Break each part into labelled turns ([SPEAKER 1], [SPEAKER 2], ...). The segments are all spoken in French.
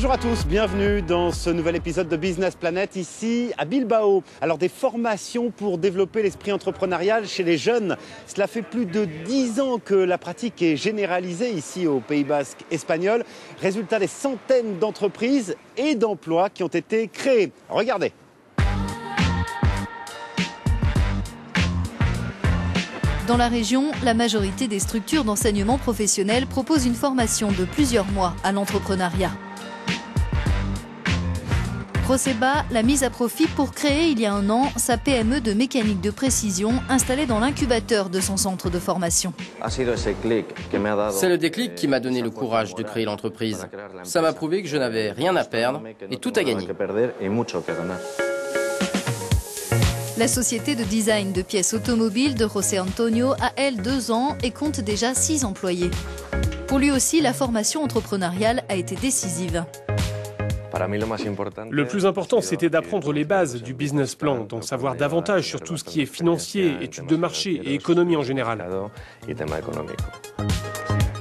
[SPEAKER 1] Bonjour à tous, bienvenue dans ce nouvel épisode de Business Planet ici à Bilbao. Alors des formations pour développer l'esprit entrepreneurial chez les jeunes. Cela fait plus de 10 ans que la pratique est généralisée ici au Pays Basque espagnol. Résultat, des centaines d'entreprises et d'emplois qui ont été créés. Regardez.
[SPEAKER 2] Dans la région, la majorité des structures d'enseignement professionnel proposent une formation de plusieurs mois à l'entrepreneuriat. Proseba l'a mise à profit pour créer il y a un an sa PME de mécanique de précision installée dans l'incubateur de son centre de formation.
[SPEAKER 3] C'est le déclic qui m'a donné le courage de créer l'entreprise. Ça m'a prouvé que je n'avais rien à perdre et tout à gagner.
[SPEAKER 2] La société de design de pièces automobiles de José Antonio a, elle, 2 ans et compte déjà 6 employés. Pour lui aussi, la formation entrepreneuriale a été décisive.
[SPEAKER 4] Le plus important, c'était d'apprendre les bases du business plan, d'en savoir davantage sur tout ce qui est financier, études de marché et économie en général.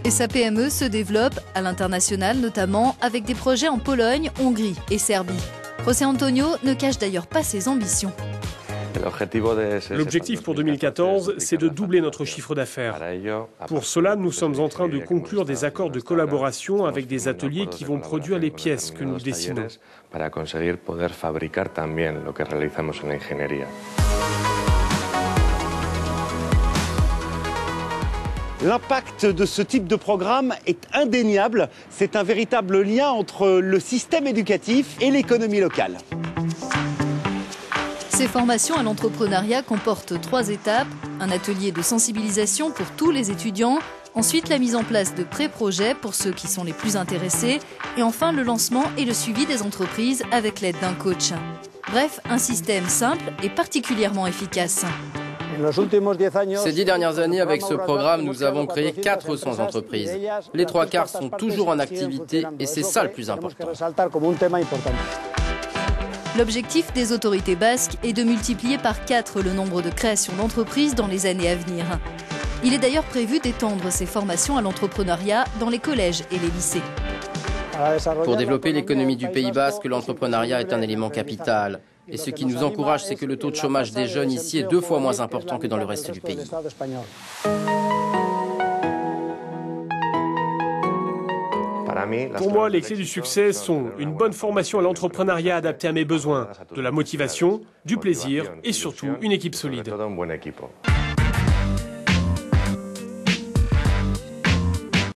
[SPEAKER 2] Et sa PME se développe, à l'international notamment, avec des projets en Pologne, Hongrie et Serbie. José Antonio ne cache d'ailleurs pas ses ambitions.
[SPEAKER 4] L'objectif pour 2014, c'est de doubler notre chiffre d'affaires. Pour cela, nous sommes en train de conclure des accords de collaboration avec des ateliers qui vont produire les pièces que nous dessinons.
[SPEAKER 1] L'impact de ce type de programme est indéniable. C'est un véritable lien entre le système éducatif et l'économie locale.
[SPEAKER 2] Ces formations à l'entrepreneuriat comportent 3 étapes. Un atelier de sensibilisation pour tous les étudiants, ensuite la mise en place de pré-projets pour ceux qui sont les plus intéressés, et enfin le lancement et le suivi des entreprises avec l'aide d'un coach. Bref, un système simple et particulièrement efficace.
[SPEAKER 3] Ces 10 dernières années, avec ce programme, nous avons créé 400 entreprises. Les 3 quarts sont toujours en activité et c'est ça le plus important.
[SPEAKER 2] L'objectif des autorités basques est de multiplier par 4 le nombre de créations d'entreprises dans les années à venir. Il est d'ailleurs prévu d'étendre ces formations à l'entrepreneuriat dans les collèges et les lycées.
[SPEAKER 3] Pour développer l'économie du Pays Basque, l'entrepreneuriat est un élément capital. Et ce qui nous encourage, c'est que le taux de chômage des jeunes ici est 2 fois moins important que dans le reste du pays.
[SPEAKER 4] Pour moi, les clés du succès sont une bonne formation à l'entrepreneuriat adaptée à mes besoins, de la motivation, du plaisir et surtout une équipe solide.